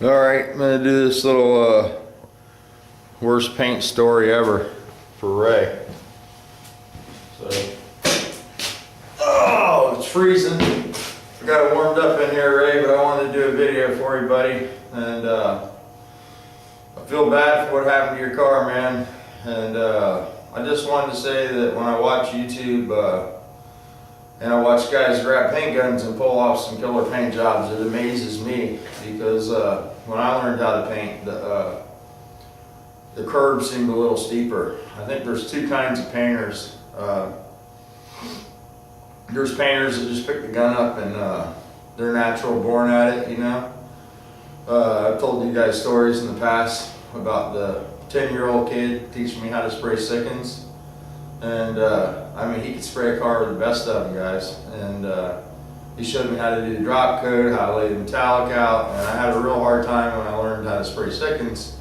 Alright, I'm gonna do this little worst paint story ever for Ray. So, oh, it's freezing. I got it warmed up in here, Ray, but I wanted to do a video for you, buddy. And I feel bad for what happened to your car, man. And I just wanted to say that when I watch YouTube and I watch guys grab paint guns and pull off some killer paint jobs, it amazes me because when I learned how to paint, the curve seemed a little steeper. I think there's two kinds of painters. There's painters that just pick the gun up and they're natural born at it, you know. I've told you guys stories in the past about the 10-year-old kid teaching me how to spray Sickens. And I mean, he could spray a car with the best of them, guys. And he showed me how to do the drop coat, how to lay the metallic out. And I had a real hard time when I learned how to spray Sickens.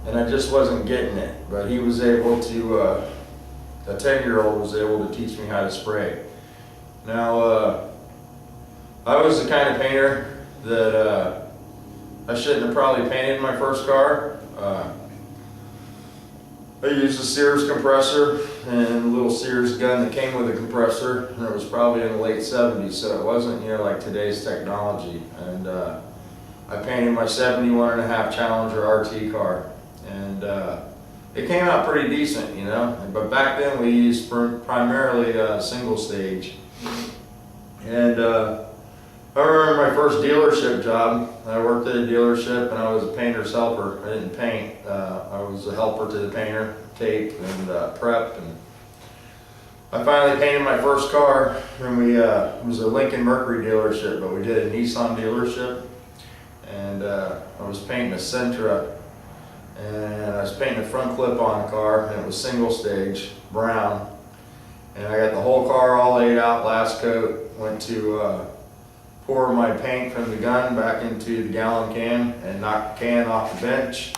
And I just wasn't getting it. But he was able to, a 10-year-old was able to teach me how to spray. Now, I was the kind of painter that I shouldn't have probably painted my first car. I used a Sears compressor and a little Sears gun that came with a compressor, and it was probably in the late 70s, so it wasn't, you know, like today's technology. And I painted my 71.5 Challenger RT car, and it came out pretty decent, you know. But back then we used primarily single stage. And I remember my first dealership job. I worked at a dealership and I was a painter's helper. I didn't paint. I was a helper to the painter, tape and prep. And I finally painted my first car, and it was a Lincoln Mercury dealership, but we did a Nissan dealership. And I was painting a Sentra, and I was painting a front clip on the car, and it was single stage, brown. And I got the whole car all laid out, last coat, went to pour my paint from the gun back into the gallon can and knocked the can off the bench.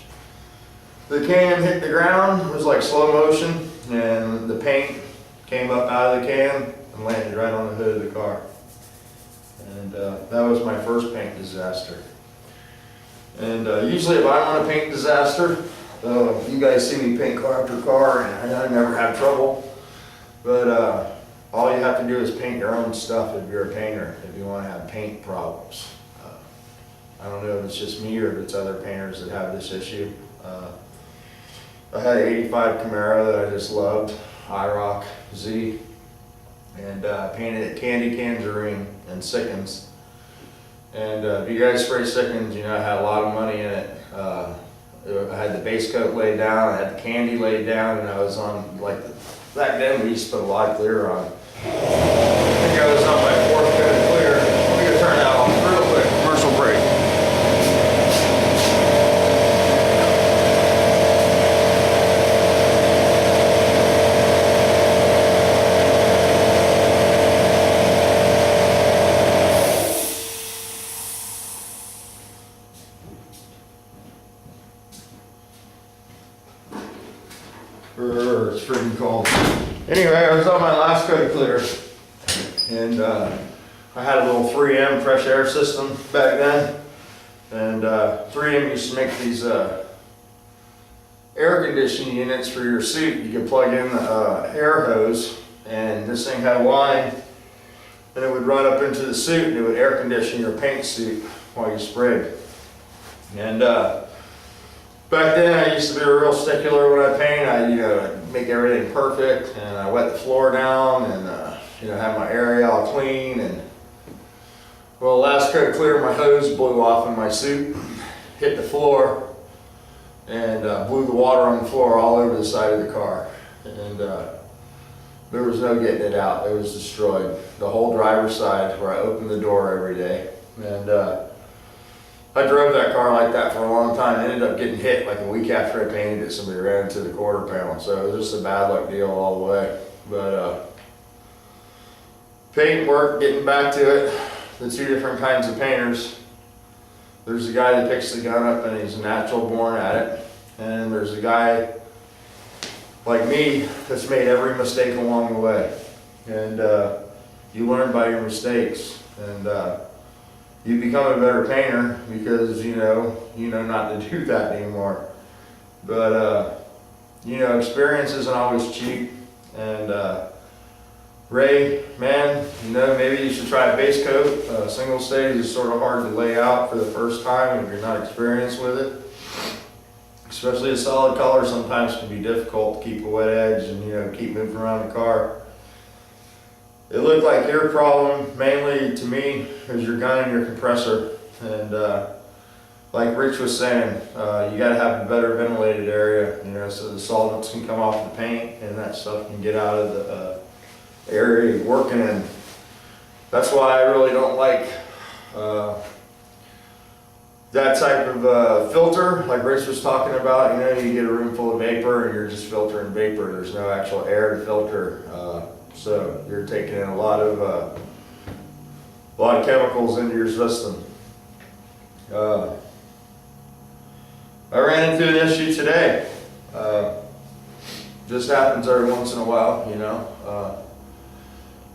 The can hit the ground, it was like slow motion, and the paint came up out of the can and landed right on the hood of the car. And that was my first paint disaster. And usually if I'm on a paint disaster, you guys see me paint car after car and I never have trouble. But all you have to do is paint your own stuff if you're a painter, if you want to have paint problems. I don't know if it's just me or if it's other painters that have this issue. I had an 85 Camaro that I just loved, IROC Z, and painted it Candy Tangerine and Sickens. And if you guys spray Sickens, you know I had a lot of money in it. I had the base coat laid down, I had the candy laid down, and I was on like back then we used to put a lot of clear on. I think I was on my fourth coat of clear. Let me go turn that off real quick. Commercial break. It's freaking cold. Anyway, I was on my last coat of clear, and I had a little 3M fresh air system back then, and 3M used to make these air conditioning units for your suit. You could plug in the air hose, and this thing had a line, and it would run up into the suit, and it would air condition your paint suit while you sprayed. And back then, I used to be a real stickler when I paint. I'd make everything perfect, and I wet the floor down, and have my area all clean. And well, last coat of clear, my hose blew off in my suit, hit the floor, and blew the water on the floor all over the side of the car. And there was no getting it out. It was destroyed. The whole driver's side, where I opened the door every day, and I drove that car like that for a long time. I ended up getting hit like a week after I painted it. Somebody ran into the quarter panel, so it was just a bad luck deal all the way. But paint work, getting back to it, the two different kinds of painters. There's a guy that picks the gun up and he's a natural born at it, and there's a guy like me that's made every mistake along the way. And you learn by your mistakes, and you become a better painter because you know not to do that anymore. But experience isn't always cheap. And Ray, man, maybe you should try a base coat. Single stage is sort of hard to lay out for the first time if you're not experienced with it. Especially a solid color sometimes can be difficult to keep a wet edge and keep moving around the car. It looked like your problem, mainly to me, is your gun and your compressor. And like Rich was saying, you got to have a better ventilated area, so the solvents can come off the paint and that stuff can get out of the area you're working in. That's why I really don't like that type of filter, like Rich was talking about. You get a room full of vapor and you're just filtering vapor. There's no actual air to filter. So you're taking in a lot of chemicals into your system. I ran into an issue today. This happens every once in a while,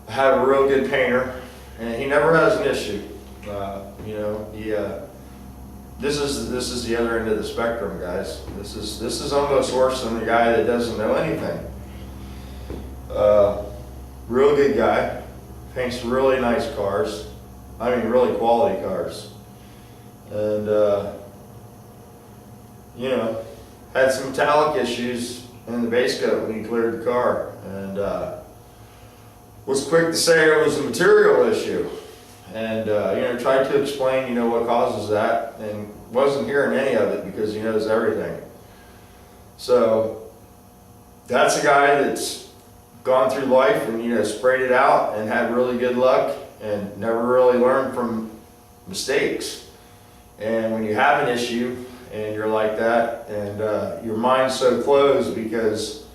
I have a real good painter, and he never has an issue. This is the other end of the spectrum, guys. This is almost worse than the guy that doesn't know anything. Real good guy, paints really nice cars. I mean, really quality cars. And had some metallic issues in the base coat when he cleared the car, and was quick to say it was a material issue, and tried to explain what causes that, and wasn't hearing any of it because he knows everything. So that's a guy that's gone through life and sprayed it out and had really good luck and never really learned from mistakes. And when you have an issue and you're like that, and your mind's so closed because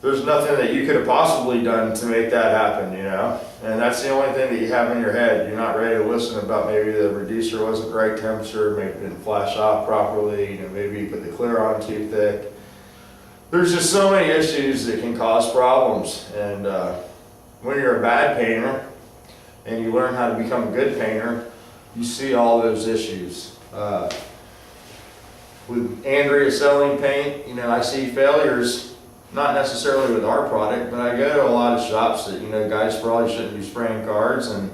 there's nothing that you could have possibly done to make that happen, and that's the only thing that you have in your head. You're not ready to listen about maybe the reducer wasn't the right temperature, maybe it didn't flash off properly, maybe you put the clear on too thick. There's just so many issues that can cause problems, and when you're a bad painter and you learn how to become a good painter, you see all those issues. With Andrea selling paint, I see failures, not necessarily with our product, but I go to a lot of shops that, guys probably shouldn't be spraying cars, and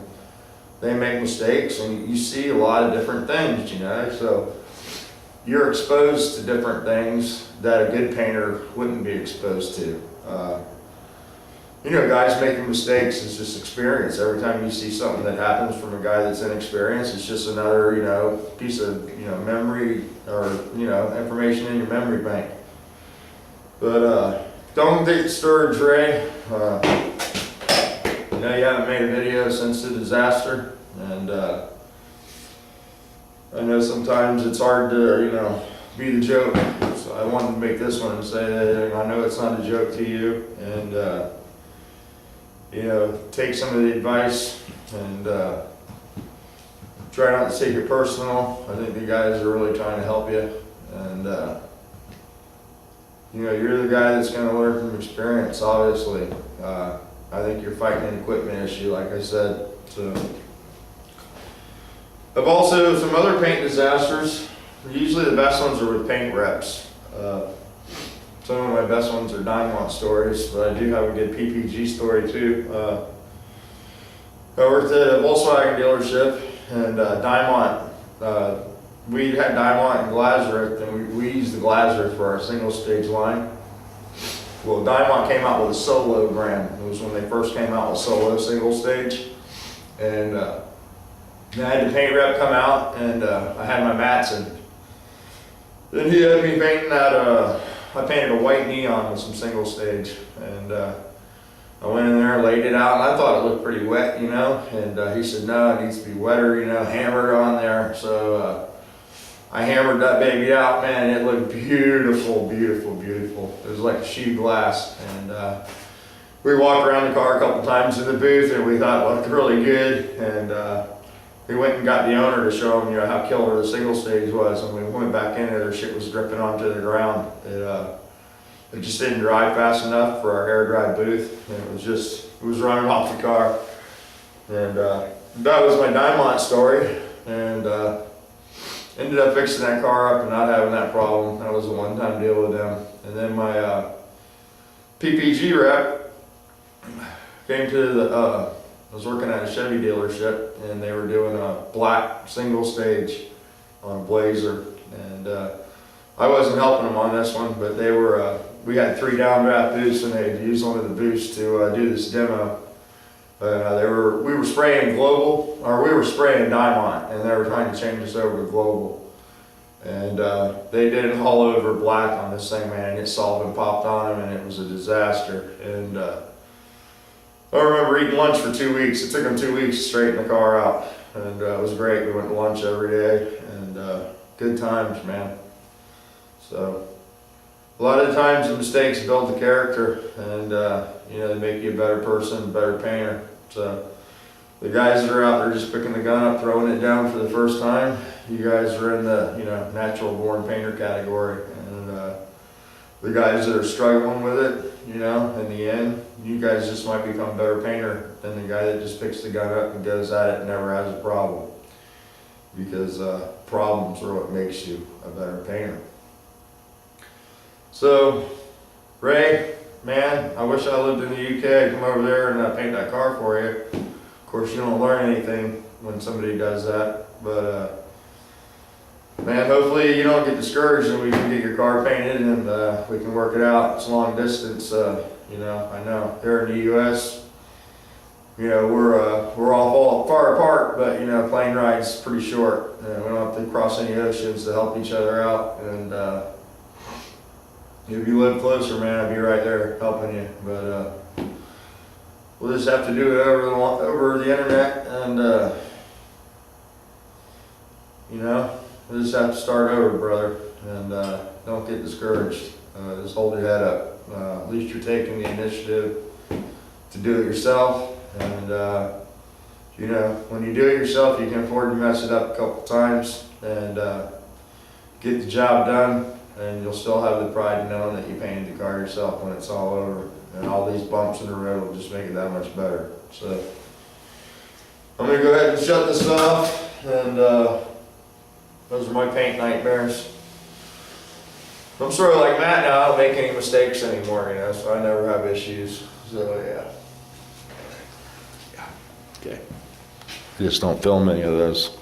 they make mistakes, and you see a lot of different things, so you're exposed to different things that a good painter wouldn't be exposed to. Guys making mistakes is just experience. Every time you see something that happens from a guy that's inexperienced, it's just another, piece of, memory or, information in your memory bank. But don't get discouraged, Ray. You haven't made a video since the disaster, and I know sometimes it's hard to, be the joke. So I wanted to make this one and say that I know it's not a joke to you, and take some of the advice and try not to take it personal. I think the guys are really trying to help you, and you're the guy that's going to learn from experience, obviously. I think you're fighting an equipment issue, like I said. So I've also some other paint disasters. Usually the best ones are with paint reps. Some of my best ones are Diamond stories, but I do have a good PPG story too. I worked at a Volkswagen dealership, and Diamond, we had Diamond and Glazerith, and we used the Glazerith for our single stage line. Well, Diamond came out with a Solo brand. It was when they first came out with Solo single stage, and I had the paint rep come out, and I had my Matson. Then he had me painting that. I painted a white neon with some single stage, and I went in there, laid it out, and I thought it looked pretty wet, and he said, no, it needs to be wetter, hammer on there. So I hammered that baby out, man, and it looked beautiful, beautiful, beautiful. It was like a sheet of glass, and we walked around the car a couple times in the booth, and we thought it looked really good, and we went and got the owner to show him, how killer the single stage was, and we went back in there, the shit was dripping onto the ground. It just didn't dry fast enough for our air dry booth, and it was running off the car. And that was my Diamond story, and ended up fixing that car up and not having that problem. That was a one-time deal with them. And then my PPG rep came to the, I was working at a Chevy dealership, and they were doing a black single stage on a Blazer, and I wasn't helping them on this one, but they were, we had 3 downdraft boosts, and they had used one of the boosts to do this demo. We were spraying Global, or we were spraying Diamond, and they were trying to change us over to Global. And they did it all over black on this thing, man. It solvent popped on them, and it was a disaster. And I remember eating lunch for 2 weeks. It took them 2 weeks to straighten the car out, and it was great. We went to lunch every day, and good times, man. So a lot of the times the mistakes build the character, and you know, they make you a better person, a better painter. So the guys that are out there just picking the gun up, throwing it down for the first time, you guys are in the, you know, natural born painter category. And the guys that are struggling with it, you know, in the end, you guys just might become a better painter than the guy that just picks the gun up and goes at it and never has a problem. Because problems are what makes you a better painter. So, Ray, man, I wish I lived in the UK. Come over there and paint that car for you. Of course, you don't learn anything when somebody does that, but man, hopefully you don't get discouraged and we can get your car painted, and we can work it out. It's long distance, you know. I know here in the U.S., you know, we're all far apart, but you know, plane ride's pretty short, and we don't have to cross any oceans to help each other out. And if you live closer, man, I'd be right there helping you. But we'll just have to do it over the internet, and you know, we'll just have to start over, brother. And don't get discouraged. Just hold your head up. At least you're taking the initiative to do it yourself. And you know, when you do it yourself, you can afford to mess it up a couple times and get the job done. And you'll still have the pride in knowing that you painted the car yourself when it's all over. And all these bumps in the road will just make it that much better. So I'm going to go ahead and shut this off. And those are my paint nightmares. I'm sort of like Matt now. I don't make any mistakes anymore, you know, so I never have issues. So yeah. Okay. I just don't film any of those.